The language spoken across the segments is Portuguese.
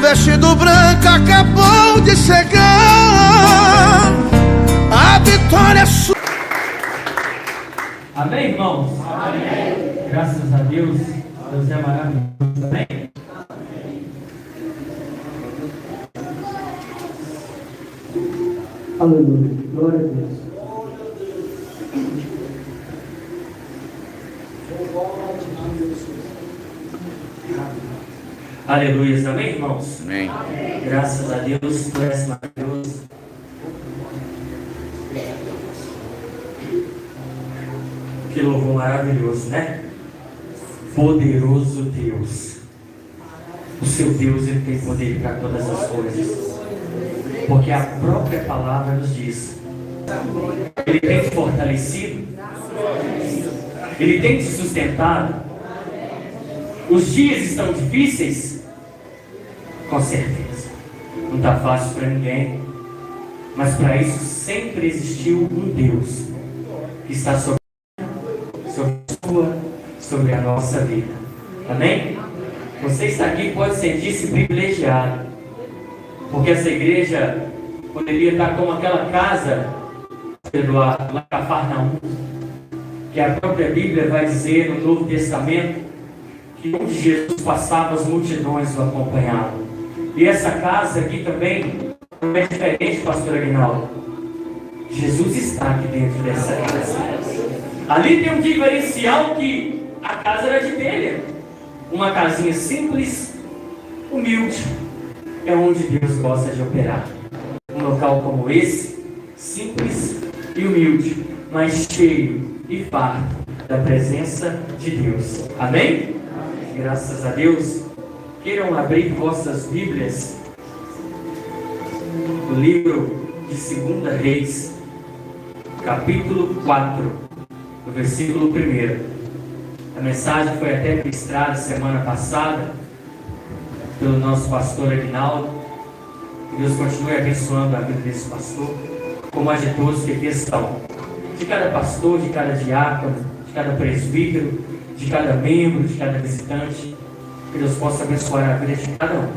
vestido branco acabou de chegar. A vitória é sua. Amém, irmãos? Amém. Graças a Deus. Deus é maravilhoso. Amém? Aleluia. Glória a Deus. Aleluia. Amém, irmãos? Amém. Graças a Deus por essa maravilhosa. Que louvor maravilhoso, né? Poderoso Deus. O seu Deus, ele tem poder para todas as coisas. Porque a própria palavra nos diz. Ele tem te fortalecido. Ele tem te sustentado. Os dias estão difíceis? Com certeza. Não está fácil para ninguém. Mas para isso sempre existiu um Deus que está sobre a nossa vida. Amém? Você está aqui, pode sentir-se privilegiado, porque essa igreja poderia estar como aquela casa lá em Cafarnaum, que a própria Bíblia vai dizer no Novo Testamento que onde Jesus passava, as multidões o acompanhavam. E essa casa aqui também não é diferente, pastor Aguinaldo. Jesus está aqui dentro dessa casa. Ali tem um diferencial, que a casa era de telha. Uma casinha simples, humilde. É onde Deus gosta de operar. Um local como esse, simples e humilde, mas cheio e farto da presença de Deus. Amém? Graças a Deus. Queiram abrir vossas Bíblias no livro de 2 Reis, capítulo 4, no versículo 1. A mensagem foi até ministrada semana passada pelo nosso pastor Aguinaldo. Que Deus continue abençoando a vida desse pastor, como a de todos que aqui estão. De cada pastor, de cada diácono, de cada presbítero, de cada membro, de cada visitante. Que Deus possa abençoar a vida de cada um.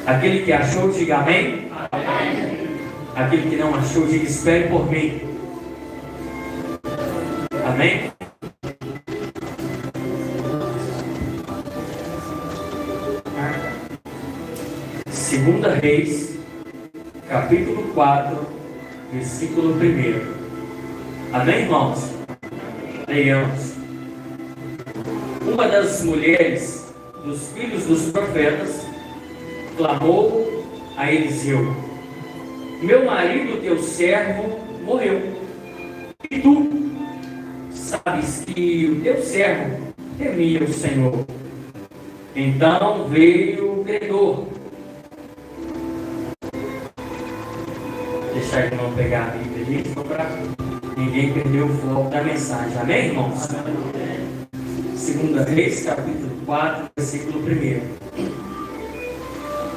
Aquele que achou, diga amém. Amém. Aquele que não achou, diga espere por mim. Amém? Segunda Reis, capítulo 4, versículo 1. Amém, irmãos? Leiamos. Uma das mulheres dos filhos dos profetas clamou a Eliseu: meu marido, teu servo, morreu. E tu sabes que o teu servo temia o Senhor. Então veio o credor. Deixar ele não pegar a Bíblia ali, só para ninguém perder o foco da mensagem. Amém, irmãos? 2 Reis, capítulo 4, versículo 1.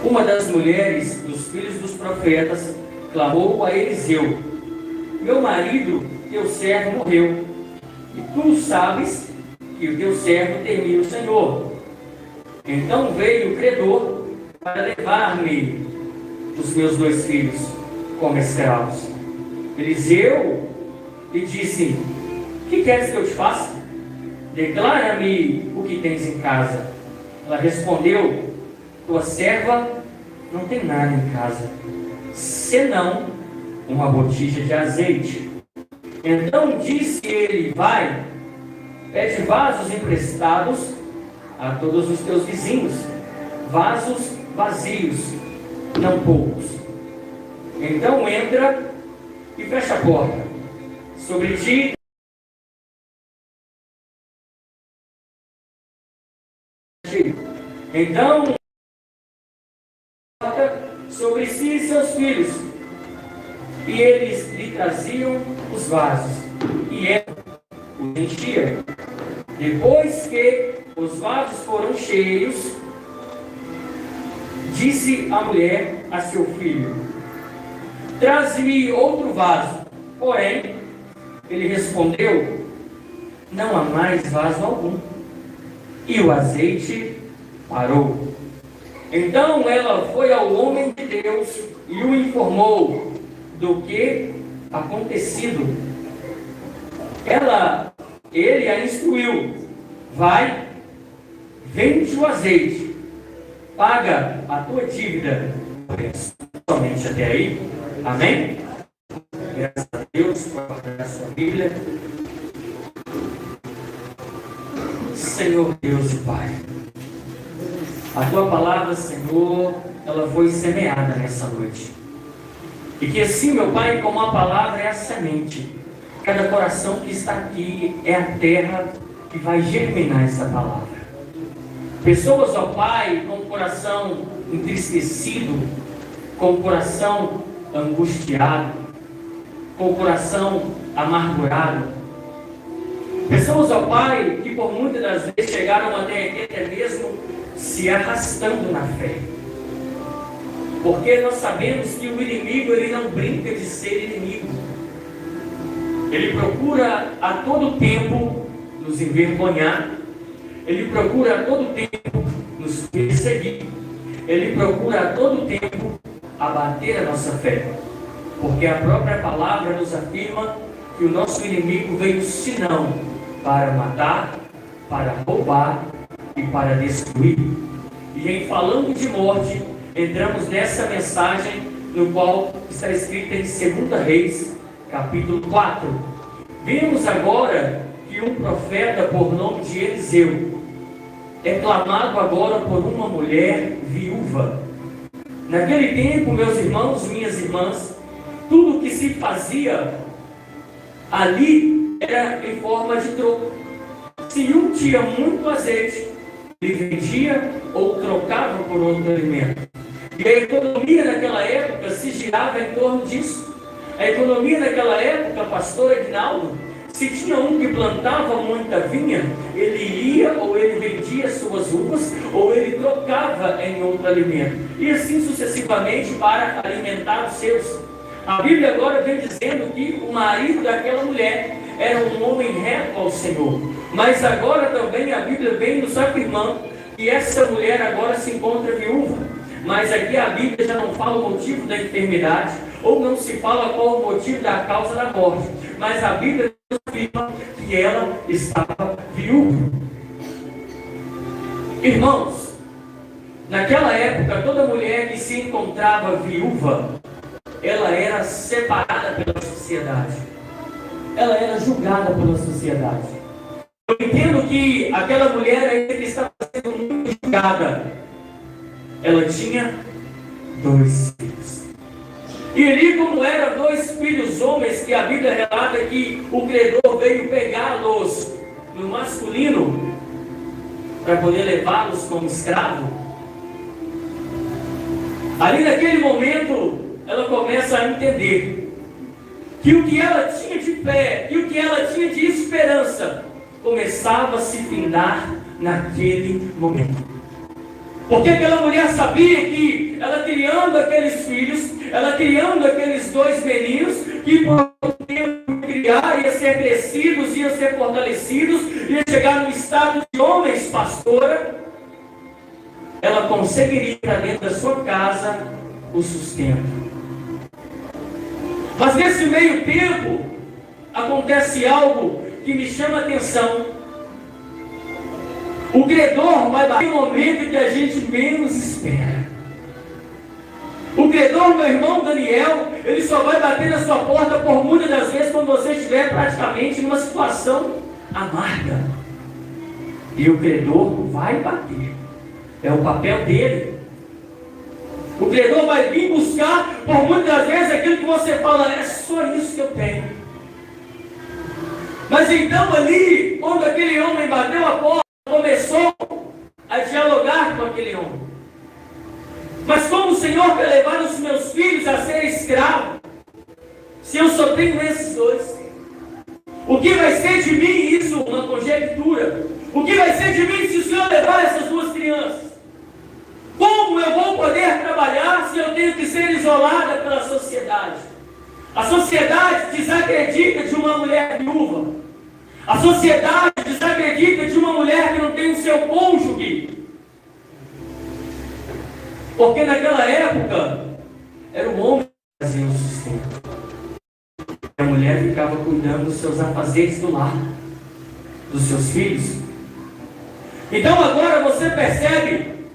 Uma das mulheres dos filhos dos profetas clamou a Eliseu: meu marido, teu servo, morreu. E tu sabes que o teu servo temia o Senhor. Então veio o credor para levar-me os meus 2 filhos como escravos. Eliseu lhe disse: que queres que eu te faça? Declara-me o que tens em casa. Ela respondeu: tua serva não tem nada em casa, senão uma botija de azeite. Então disse ele: vai, pede vasos emprestados a todos os teus vizinhos, vasos vazios, não poucos. Então entra e fecha a porta sobre ti. Então sobre si e seus filhos, e eles lhe traziam os vasos, e ela os enchia. Depois que os vasos foram cheios, disse a mulher a seu filho: traze-me outro vaso. Porém, ele respondeu: não há mais vaso algum. E o azeite parou. Então ela foi ao homem de Deus e o informou do que acontecido. Ele a instruiu: vai, vende o azeite, paga a tua dívida. Somente até aí. Amém? Graças a Deus por guardar a sua Bíblia. Senhor Deus e Pai, a tua palavra, Senhor, ela foi semeada nessa noite. E que assim, meu Pai, como a palavra é a semente, cada coração que está aqui é a terra que vai germinar essa palavra. Pessoas, ó Pai, com o coração entristecido, com o coração angustiado, com o coração amargurado. Pessoas, ó Pai, que por muitas das vezes chegaram até mesmo se arrastando na fé. Porque nós sabemos que o inimigo, ele não brinca de ser inimigo. Ele procura a todo tempo nos envergonhar. Ele procura a todo tempo nos perseguir. Ele procura a todo tempo abater a nossa fé. Porque a própria palavra nos afirma que o nosso inimigo veio senão para matar, para roubar e para destruir. E em falando de morte, entramos nessa mensagem no qual está escrita em 2 Reis, capítulo 4. Vimos agora que um profeta por nome de Eliseu é clamado agora por uma mulher viúva. Naquele tempo, meus irmãos, minhas irmãs, tudo que se fazia ali era em forma de troco. Se um tinha muito azeite, ele vendia ou trocava por outro alimento. E a economia naquela época se girava em torno disso. A economia naquela época, pastor Edinaldo, se tinha um que plantava muita vinha, ele ia ou ele vendia suas uvas, ou ele trocava em outro alimento. E assim sucessivamente para alimentar os seus. A Bíblia agora vem dizendo que o marido daquela mulher era um homem reto ao Senhor. Mas agora também a Bíblia vem nos afirmando que essa mulher agora se encontra viúva. Mas aqui a Bíblia já não fala o motivo da enfermidade, ou não se fala qual o motivo da causa da morte. Mas a Bíblia afirma que ela estava viúva. Irmãos, naquela época, toda mulher que se encontrava viúva, ela era separada pela sociedade. Ela era julgada pela sociedade. Eu entendo que aquela mulher ainda estava sendo muito julgada. Ela tinha 2 filhos. E ali, como eram 2 filhos homens, que a Bíblia relata que o credor veio pegá-los no masculino para poder levá-los como escravo. Ali naquele momento, ela começa a entender que o que ela tinha de fé e o que ela tinha de esperança começava a se findar naquele momento. Porque aquela mulher sabia que ela criando aqueles filhos, ela criando aqueles 2 meninos, que por um tempo criar, ia ser crescidos, iam ser fortalecidos, ia chegar no estado de homens, pastora, ela conseguiria dentro da sua casa o sustento. Mas nesse meio tempo, acontece algo que me chama a atenção. O credor vai bater no momento que a gente menos espera. O credor, meu irmão Daniel, ele só vai bater na sua porta por muitas das vezes quando você estiver praticamente numa situação amarga. E o credor vai bater. É o papel dele. O credor vai vir buscar, por muitas das vezes, aquilo que você fala, é só isso que eu tenho. Mas então ali, quando aquele homem bateu a porta, começou a dialogar com aquele homem. Mas como o Senhor quer levar os meus filhos a ser escravo, se eu só tenho esses 2? O que vai ser de mim? Isso, uma conjectura. O que vai ser de mim se o Senhor levar essas 2 crianças? Como eu vou poder trabalhar se eu tenho que ser isolada pela sociedade? A sociedade desacredita de uma mulher viúva. A sociedade desacredita de uma mulher que não tem o seu cônjuge. Porque naquela época, era o homem que fazia o sustento. A mulher ficava cuidando dos seus afazeres do lar, dos seus filhos. Então agora você percebe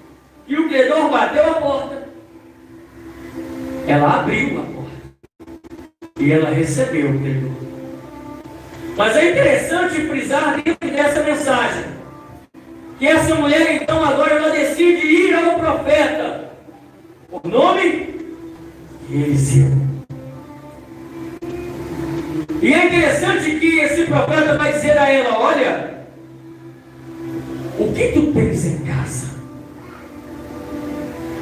que o credor bateu a porta. Ela abriu a porta. E ela recebeu o credor. Mas é interessante frisar dentro dessa mensagem que essa mulher então agora ela decide ir ao profeta. O nome? Eliseu. E é interessante que esse profeta vai dizer a ela: olha, o que tu tens em casa?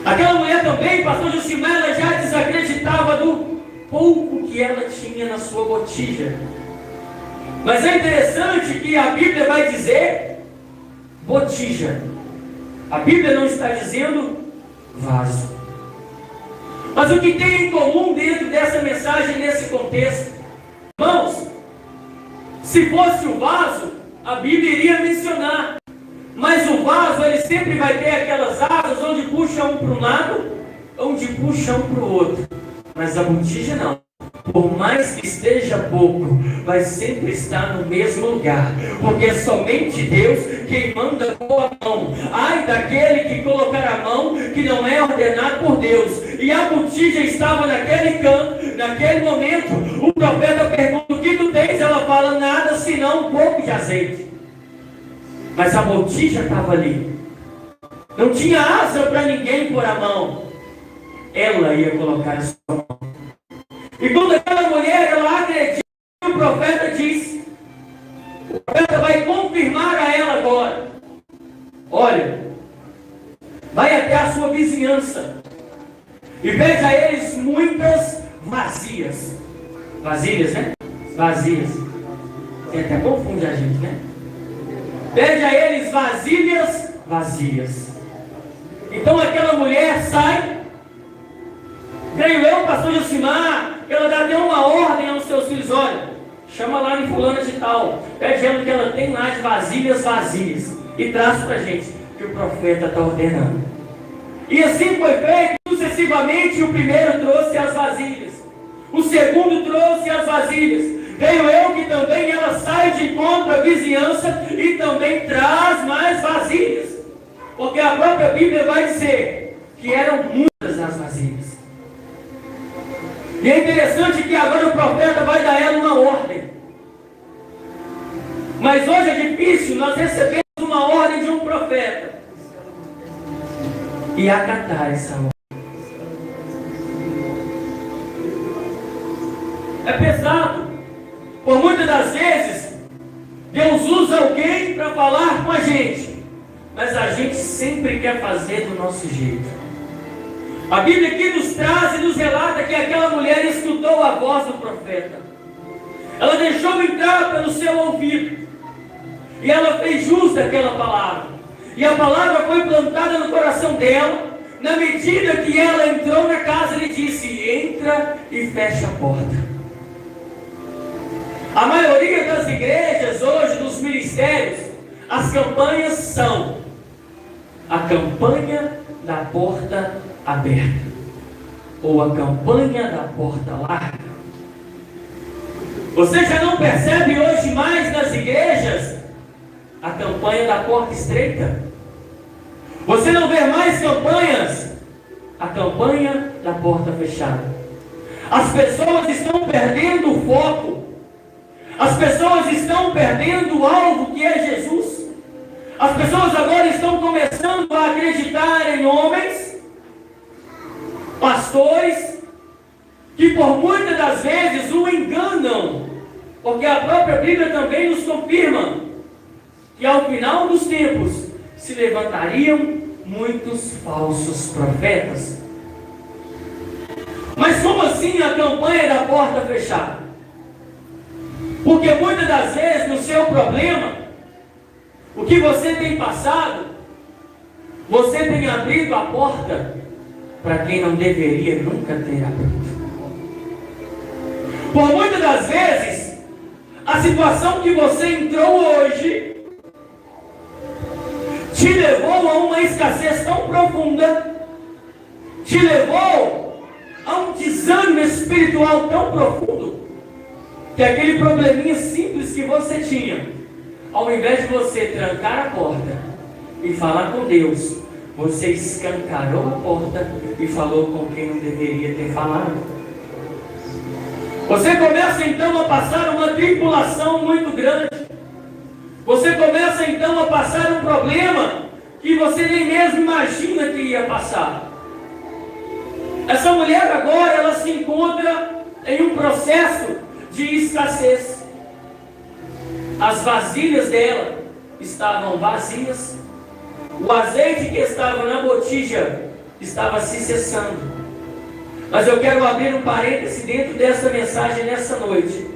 Aquela mulher também, pastor Josimar, ela já desacreditava do pouco que ela tinha na sua botija. Mas é interessante que a Bíblia vai dizer botija. A Bíblia não está dizendo vaso. Mas o que tem em comum dentro dessa mensagem, nesse contexto? Irmãos, se fosse o vaso, a Bíblia iria mencionar. Mas o vaso, ele sempre vai ter aquelas asas onde puxa um para um lado, onde puxa um para o outro. Mas a botija não. Por mais que esteja pouco, vai sempre estar no mesmo lugar. Porque é somente Deus quem manda com a mão. Ai daquele que colocar a mão que não é ordenado por Deus. E a botija estava naquele canto, naquele momento. O profeta pergunta: o que tu tens? Ela fala: nada senão um pouco de azeite. Mas a botija estava ali. Não tinha asa para ninguém pôr a mão. Ela ia colocar a sua mão. E quando aquela mulher, ela acredita, o profeta diz, o profeta vai confirmar a ela agora: olha, vai até a sua vizinhança e veja eles muitas vazias. Vasilhas, né? Vazias. Você até confunde a gente, né? Veja eles vasilhas vazias. Então aquela mulher sai. Creio eu, pastor Josimar, ela dá até uma ordem aos seus filhos: olha, chama lá em fulana de tal, pede ela que ela tem lá de vasilhas vazias e traz para a gente, que o profeta está ordenando. E assim foi feito sucessivamente. O primeiro trouxe as vasilhas, o segundo trouxe as vasilhas. Creio eu que também ela sai de encontro à vizinhança e também traz mais vasilhas, porque a própria Bíblia vai dizer que eram muitas as vasilhas. E é interessante que agora o profeta vai dar a ela uma ordem. Mas hoje é difícil nós recebemos uma ordem de um profeta e acatar essa ordem. É pesado. Por muitas das vezes, Deus usa alguém para falar com a gente, mas a gente sempre quer fazer do nosso jeito. A Bíblia aqui nos traz e nos relata que aquela mulher escutou a voz do profeta. Ela deixou entrar pelo seu ouvido. E ela fez jus daquela palavra. E a palavra foi plantada no coração dela. Na medida que ela entrou na casa, ele disse: entra e fecha a porta. A maioria das igrejas hoje, dos ministérios, as campanhas são a campanha da porta aberta ou a campanha da porta larga. Você já não percebe hoje mais nas igrejas a campanha da porta estreita? Você não vê mais campanhas, a campanha da porta fechada. As pessoas estão perdendo o foco. As pessoas estão perdendo o alvo que é Jesus. As pessoas agora estão começando a acreditar em homens, pastores, que por muitas das vezes o enganam, porque a própria Bíblia também nos confirma que ao final dos tempos se levantariam muitos falsos profetas. Mas como assim a campanha da porta fechada? Porque muitas das vezes no seu problema, o que você tem passado, você tem abrido a porta para quem não deveria nunca ter aberto. Por muitas das vezes, a situação que você entrou hoje te levou a uma escassez tão profunda te levou a um desânimo espiritual tão profundo, que aquele probleminha simples que você tinha, ao invés de você trancar a porta e falar com Deus, você escancarou a porta e falou com quem não deveria ter falado. Você começa então a passar uma tribulação muito grande. Você começa então a passar um problema que você nem mesmo imagina que ia passar. Essa mulher agora, ela se encontra em um processo de escassez. As vasilhas dela estavam vazias. O azeite que estava na botija estava se cessando. Mas eu quero abrir um parêntese dentro dessa mensagem nessa noite.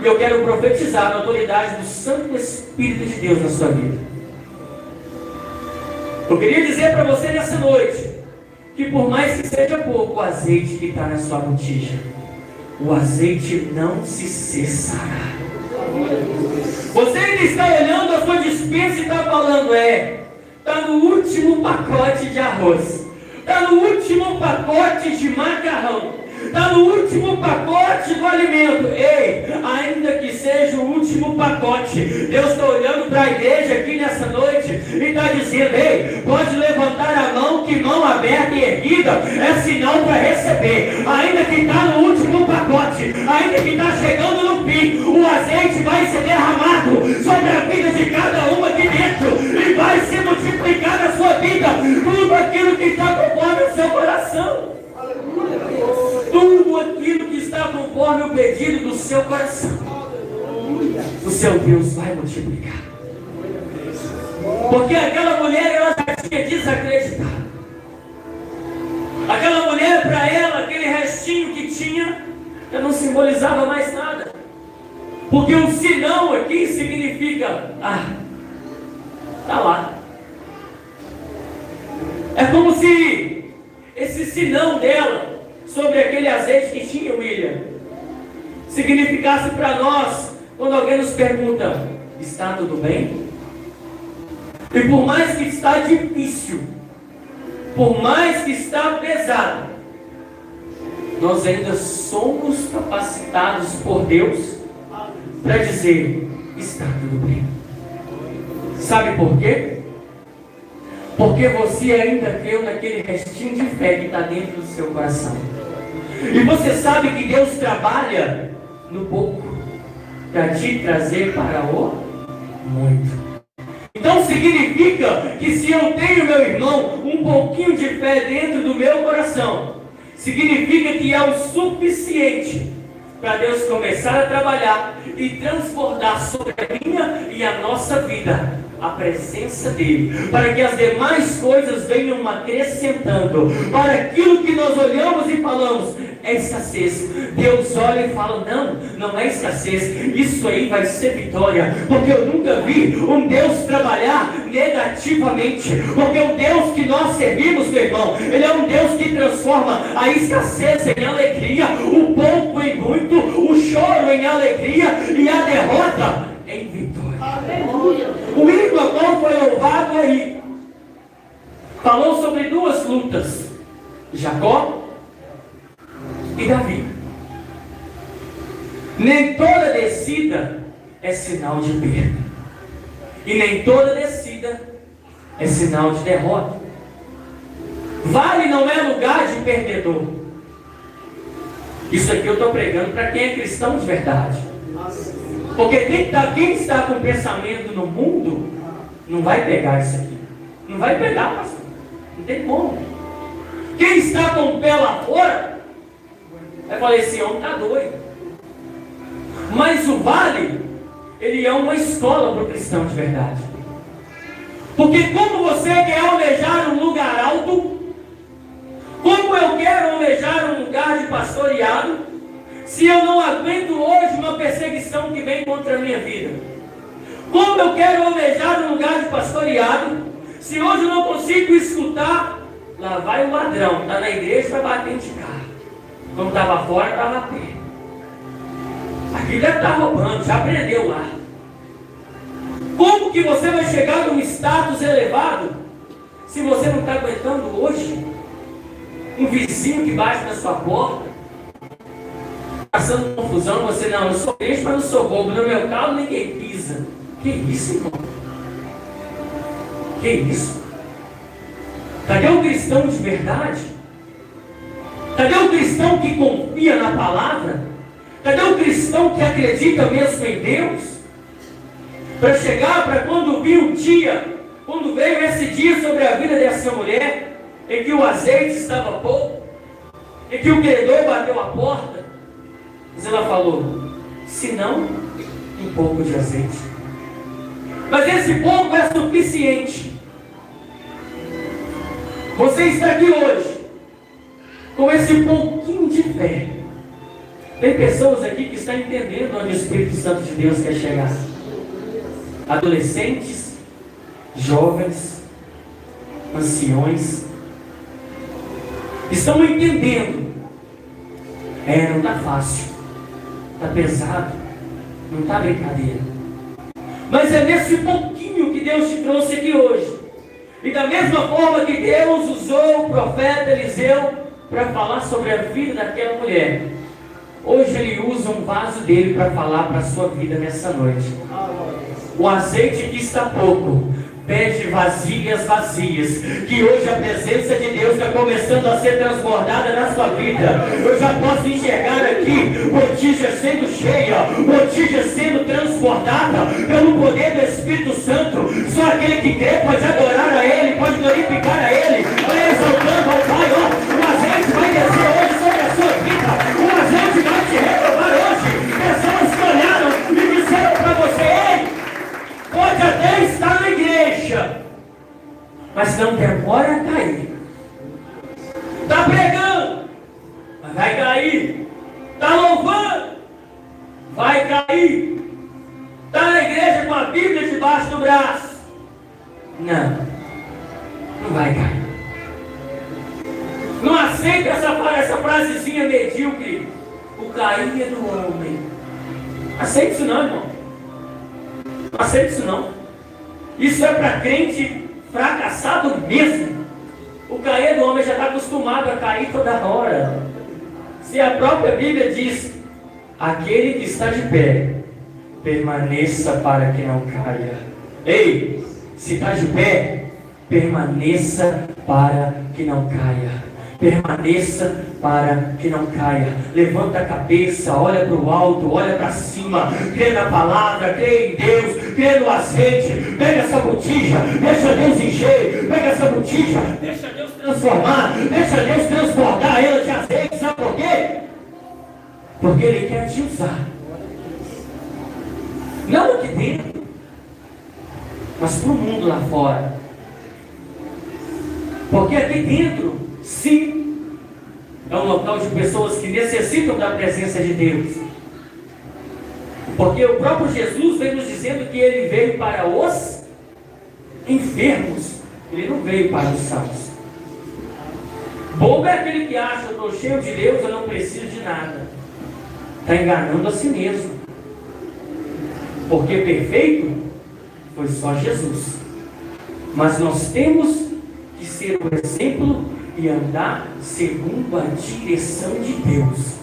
E eu quero profetizar na autoridade do Santo Espírito de Deus na sua vida. Eu queria dizer para você nessa noite, que por mais que seja pouco o azeite que está na sua botija, o azeite não se cessará. Você ainda está olhando a sua despensa e está falando, está no último pacote de arroz, está no último pacote de macarrão, está no último pacote do alimento. Ei, ainda que seja o último pacote, Deus está olhando para a igreja aqui nessa noite e está dizendo, ei, pode levantar a mão, que mão aberta e erguida é sinal para receber. Ainda que está no último pacote, ainda que está chegando no fim, o azeite vai ser derramado sobre a vida de cada uma aqui dentro e vai ser multiplicado na sua vida tudo aquilo que está conforme o seu coração. Tudo aquilo que está conforme o pedido do seu coração, o seu Deus vai multiplicar. Porque aquela mulher, ela já tinha desacreditado. Aquela mulher, para ela, aquele restinho que tinha, já não simbolizava mais nada. Porque o sinão aqui significa, está lá. É como se esse sinão dela sobre aquele azeite que tinha, William, significasse para nós, quando alguém nos pergunta, está tudo bem? E por mais que está difícil, por mais que está pesado, nós ainda somos capacitados por Deus para dizer, está tudo bem. Sabe por quê? Porque você ainda creu naquele restinho de fé que está dentro do seu coração. E você sabe que Deus trabalha no pouco para te trazer para o muito. Então significa que se eu tenho, meu irmão, um pouquinho de fé dentro do meu coração, significa que é o suficiente para Deus começar a trabalhar e transbordar sobre a minha e a nossa vida a presença dele, para que as demais coisas venham acrescentando, para aquilo que nós olhamos e falamos, é escassez. Deus olha e fala, não é escassez, isso aí vai ser vitória, porque eu nunca vi um Deus trabalhar negativamente, porque o Deus que nós servimos, meu irmão, ele é um Deus que transforma a escassez em alegria, o pouco em muito, o choro em alegria e a derrota em vitória. O hino agora foi louvado aí, falou sobre duas lutas, Jacó e Davi. Nem toda descida é sinal de perda, e nem toda descida é sinal de derrota. Vale não é lugar de perdedor. Isso aqui eu estou pregando para quem é cristão de verdade. Porque quem está com pensamento no mundo não vai pegar isso aqui. Não vai pegar, pastor. Não tem como. Quem está com o pé lá fora vai falar, esse homem está doido. Mas o vale, ele é uma escola para o cristão de verdade. Porque como você quer almejar um lugar alto, como eu quero almejar um lugar de pastoreado, se eu não aguento hoje uma perseguição que vem contra a minha vida? Como eu quero almejar um lugar de pastoreado, se hoje eu não consigo escutar, lá vai o ladrão, está na igreja, vai bater de carro. Quando estava fora, estava a pé. Aqui deve estar roubando, já aprendeu lá. Como que você vai chegar num status elevado, se você não está aguentando hoje Um vizinho que bate na sua porta, passando confusão, você não, eu sou crente, mas não sou bobo. No meu carro ninguém pisa. Que isso, irmão? Que isso? Cadê o cristão de verdade? Cadê o cristão que confia na palavra? Cadê o cristão que acredita mesmo em Deus? Para chegar, para quando vir o dia, quando veio esse dia sobre a vida dessa mulher, em que o azeite estava pouco, em que o credor bateu a porta, mas ela falou, se não, um pouco de azeite. Mas esse pouco é suficiente. Você está aqui hoje, com esse pouquinho de fé. Tem pessoas aqui que estão entendendo onde o Espírito Santo de Deus quer chegar. Adolescentes, jovens, anciões, estão entendendo. Não está fácil, está pesado, não está brincadeira. Mas é nesse pouquinho que Deus te trouxe aqui hoje. E da mesma forma que Deus usou o profeta Eliseu para falar sobre a vida daquela mulher, hoje Ele usa um vaso dele para falar para a sua vida nessa noite. O azeite que está pouco, pede vasilhas vazias, que hoje a presença de Deus está começando a ser transbordada na sua vida. Eu já posso enxergar aqui botijas sendo cheia, botijas sendo transbordada pelo poder do Espírito Santo. Só aquele que crê pode adorar a Ele, pode glorificar a Ele, vai exaltando ao Pai. O azeite vai descer hoje sobre a sua vida, o azeite vai te renovar hoje. Pessoas que olharam e disseram para você, ei, pode até estar na igreja, mas não demora a cair. Está pregando, mas vai cair. Está louvando, vai cair. Está na igreja com a Bíblia debaixo do braço. Não vai cair. Não aceita essa frasezinha medíocre. O cair é do homem. Aceita isso não, irmão. Não aceita isso não. Isso é para crente fracassado mesmo. O cair do homem já está acostumado a cair toda hora. Se a própria Bíblia diz, aquele que está de pé, permaneça para que não caia. Ei, se está de pé, permaneça para que não caia. Permaneça para que não caia. Levanta a cabeça, olha para o alto, olha para cima, crê na palavra, crê em Deus, crê no azeite. Pega essa botija, deixa Deus encher. Pega essa botija, deixa Deus transformar, deixa Deus transbordar ela de azeite. Sabe por quê? Porque Ele quer te usar. Não aqui dentro, mas para o mundo lá fora. Porque aqui dentro, sim, é um local de pessoas que necessitam da presença de Deus. Porque o próprio Jesus vem nos dizendo que Ele veio para os enfermos. Ele não veio para os sãos. Bobo é aquele que acha, eu estou cheio de Deus, eu não preciso de nada. Está enganando a si mesmo. Porque perfeito foi só Jesus. Mas nós temos que ser o exemplo e andar segundo a direção de Deus.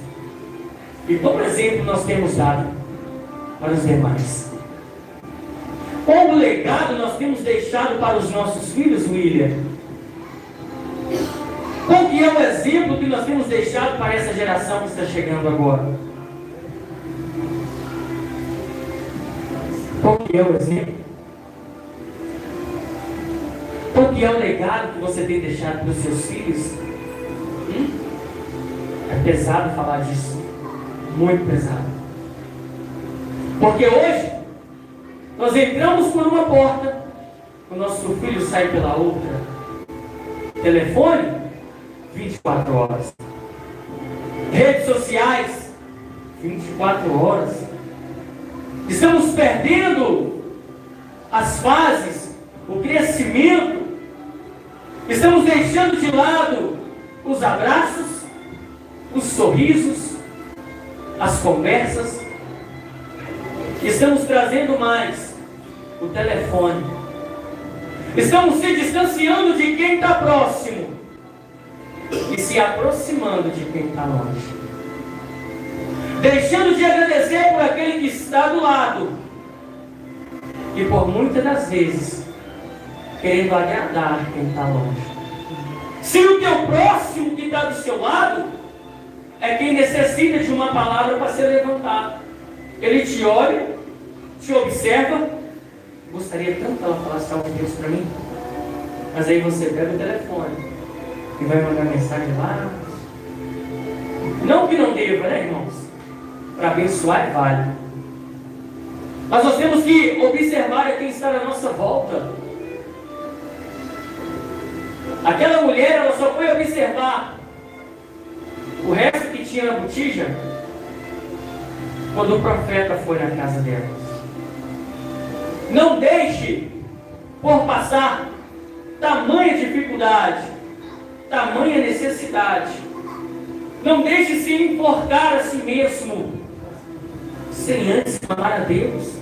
E como exemplo nós temos dado para os demais? Como legado nós temos deixado para os nossos filhos, William? Qual que é o exemplo que nós temos deixado para essa geração que está chegando agora? Qual que é o exemplo? Qual que é o legado que você tem deixado para os seus filhos? É pesado falar disso. Muito pesado. Porque hoje, nós entramos por uma porta, o nosso filho sai pela outra. Telefone, 24 horas. Redes sociais, 24 horas. Estamos perdendo as fases, o crescimento. Estamos deixando de lado os abraços, os sorrisos, as conversas. Estamos trazendo mais o telefone. Estamos se distanciando de quem está próximo. e se aproximando de quem está longe. Deixando de agradecer por aquele que está do lado. E por muitas das vezes, querendo agradar quem está longe. Se o teu próximo que está do seu lado é quem necessita de uma palavra para ser levantado. Ele te olha, te observa. Gostaria tanto que ela falasse algo de Deus para mim. Mas aí você pega o telefone e vai mandar mensagem lá. Não que não deva, né, irmãos? Para abençoar é válido. Mas nós temos que observar quem está na nossa volta. Aquela mulher, ela só foi observar o resto que tinha na botija quando o profeta foi na casa dela. Não deixe por passar tamanha dificuldade, tamanha necessidade. Não deixe se importar a si mesmo, sem antes amar a Deus.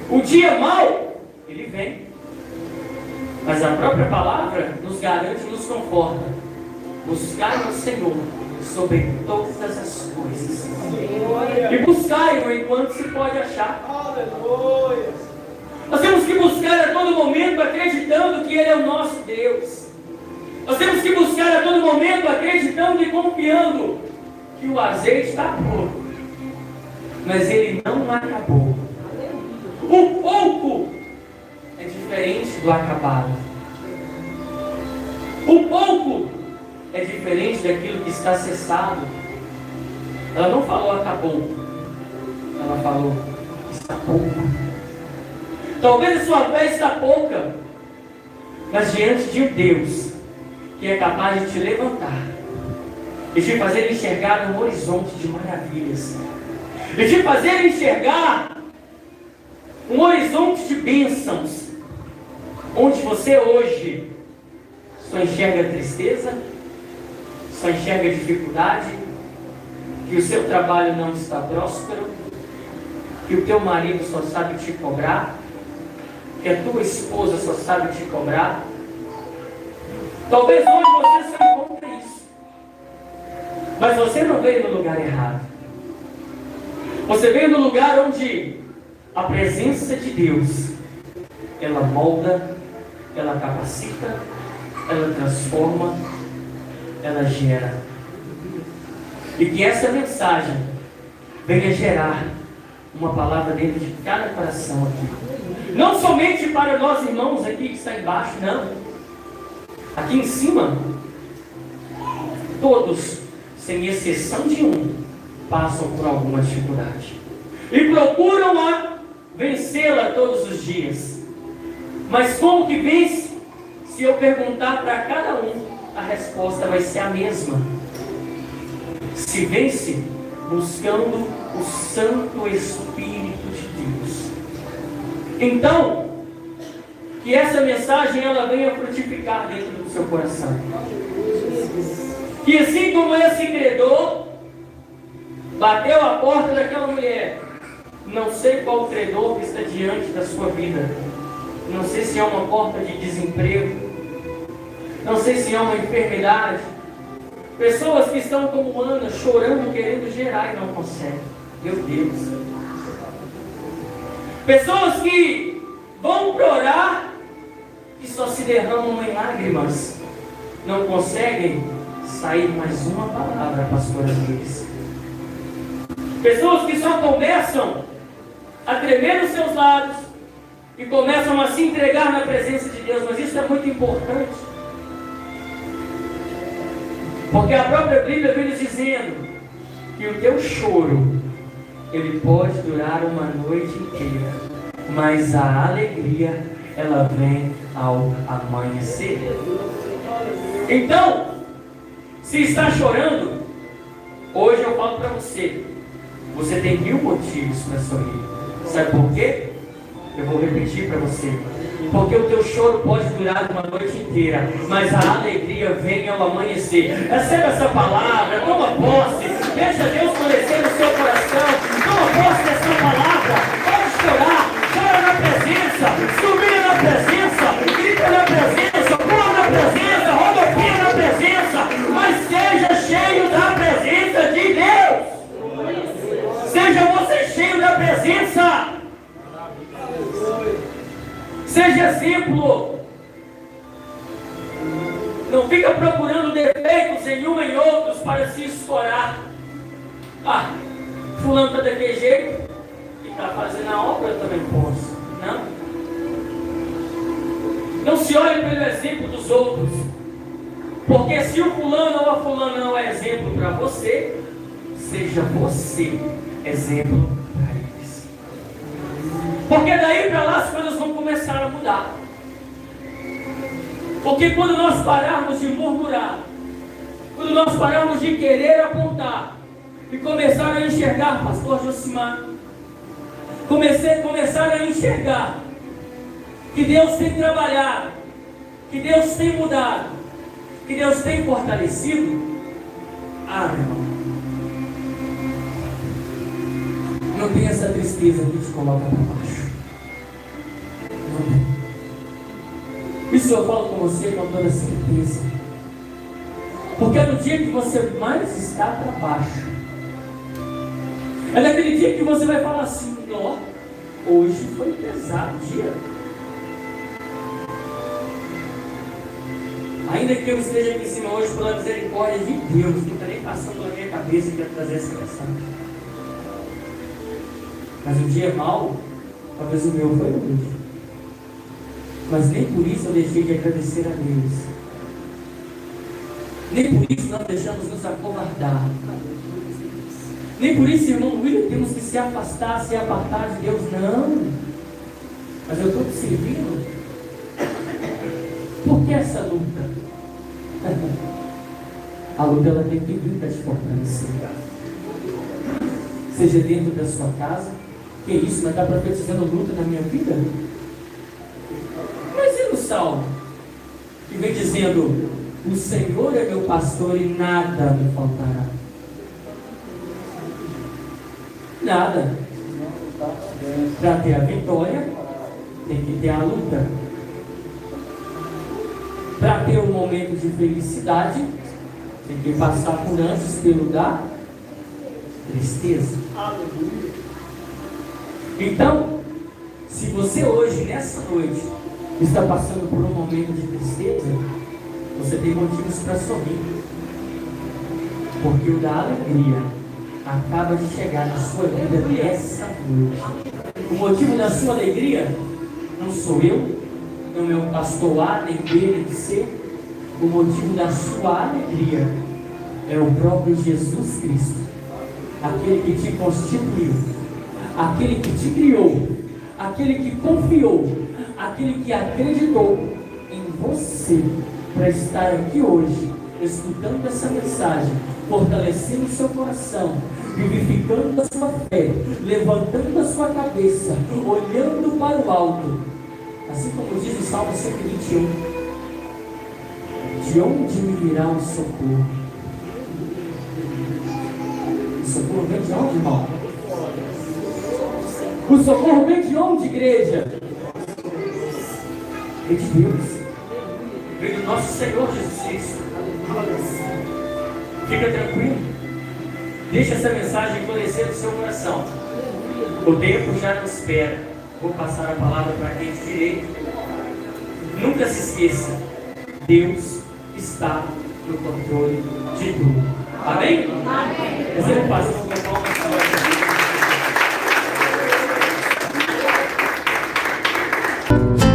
O dia mau, ele vem. Mas a própria palavra nos garante, nos conforta. Buscai o Senhor sobre todas as coisas. E buscai-o enquanto se pode achar. Nós temos que buscar a todo momento acreditando que Ele é o nosso Deus. Nós temos que buscar a todo momento acreditando e confiando que o azeite está pouco, mas ele não acabou. O pouco é diferente do acabado. O pouco é diferente daquilo que está cessado. Ela não falou acabou, ela falou está pouco. Talvez a sua fé está pouca, mas diante de um Deus que é capaz de te levantar e te fazer enxergar um horizonte de maravilhas, e te fazer enxergar um horizonte de bênçãos, onde você hoje só enxerga tristeza, só enxerga dificuldade, que o seu trabalho não está próspero, que o teu marido só sabe te cobrar, que a tua esposa só sabe te cobrar. Talvez hoje você só encontre isso, mas você não veio no lugar errado. Você veio no lugar onde a presença de Deus, ela molda, ela capacita, ela transforma, ela gera. E que essa mensagem venha gerar uma palavra dentro de cada coração aqui. Não somente para nós irmãos aqui que está embaixo, não. Aqui em cima, todos, sem exceção de um, passam por alguma dificuldade. E procuram vencê-la todos os dias. Mas como que vence? Se eu perguntar para cada um, a resposta vai ser a mesma. Se vence buscando o Santo Espírito de Deus. Então, que essa mensagem ela venha frutificar dentro do seu coração. Que assim como esse credor bateu a porta daquela mulher, não sei qual credor que está diante da sua vida, não sei se é uma porta de desemprego, não sei se é uma enfermidade, pessoas que estão como Ana, chorando, querendo gerar e não conseguem. Meu Deus. Pessoas que vão para orar e só se derramam em lágrimas, não conseguem sair mais uma palavra, pastora Luiz. Pessoas que só começam a tremer os seus lábios e começam a se entregar na presença de Deus, mas isso é muito importante. Porque a própria Bíblia vem nos dizendo que o teu choro, ele pode durar uma noite inteira, mas a alegria, ela vem ao amanhecer. Então, se está chorando, hoje eu falo para você, você tem 1000 motivos para sorrir. Sabe por quê? Eu vou repetir para você. Porque o teu choro pode durar uma noite inteira, mas a alegria vem ao amanhecer. Receba essa palavra, toma posse, deixa Deus florescer no seu coração, toma posse dessa palavra, pode chorar, chora na presença, subir na presença, grita na presença, pula na presença, roda exemplo. Não fica procurando defeitos em um e outros para se escorar. Ah, fulano está daquele jeito e está fazendo a obra, eu também posso. Não. Não se olhe pelo exemplo dos outros. Porque se o fulano ou a fulana não é exemplo para você, seja você exemplo para eles. Porque daí para lá as coisas vão começar a mudar. Porque quando nós pararmos de murmurar, quando nós pararmos de querer apontar e começar a enxergar, pastor Josimar, começar a enxergar que Deus tem trabalhado, que Deus tem mudado, que Deus tem fortalecido, meu irmão, não tem essa tristeza que te coloca para baixo. Não tem. Isso eu falo com você com toda certeza. Porque é no dia que você mais está para baixo, é naquele dia que você vai falar assim: ó, hoje foi pesado o dia. Ainda que eu esteja aqui em cima hoje pela misericórdia de Deus, não está nem passando na minha cabeça que ia trazer essa mensagem. Mas um dia mau, talvez o meu foi hoje. Mas nem por isso eu deixei de agradecer a Deus. Nem por isso nós deixamos nos acovardar. Nem por isso, irmão William, temos que se afastar, se apartar de Deus. Não. Mas eu estou te servindo. Por que essa luta? A luta ela tem que vir para te fortalecer. Seja dentro da sua casa. Que isso, mas está profetizando luta na minha vida? Mas e no Salmo? Que vem dizendo: o Senhor é meu pastor e nada me faltará. Nada. Para ter a vitória, tem que ter a luta. Para ter um momento de felicidade, tem que passar por antes pelo da tristeza. Então, se você hoje, nessa noite, está passando por um momento de tristeza, você tem motivos para sorrir. Porque o da alegria acaba de chegar na sua vida nessa noite. O motivo da sua alegria não sou eu, não é o pastor A, nem B, nem C. O motivo da sua alegria é o próprio Jesus Cristo, aquele que te constituiu, aquele que te criou, aquele que confiou, aquele que acreditou em você para estar aqui hoje, escutando essa mensagem, fortalecendo o seu coração, vivificando a sua fé, levantando a sua cabeça, olhando para o alto, assim como diz o Salmo 121: de onde me virá o socorro? O socorro vem de onde, irmão? O socorro vem de onde, igreja? Vem de Deus. Vem do nosso Senhor Jesus Cristo. Fica tranquilo. Deixa essa mensagem florescer no seu coração. O tempo já nos espera. Vou passar a palavra para quem de direito. Nunca se esqueça: Deus está no controle de tudo. Amém? Amém. Receba o pastor com palmas.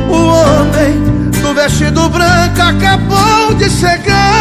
O homem do vestido branco acabou de chegar.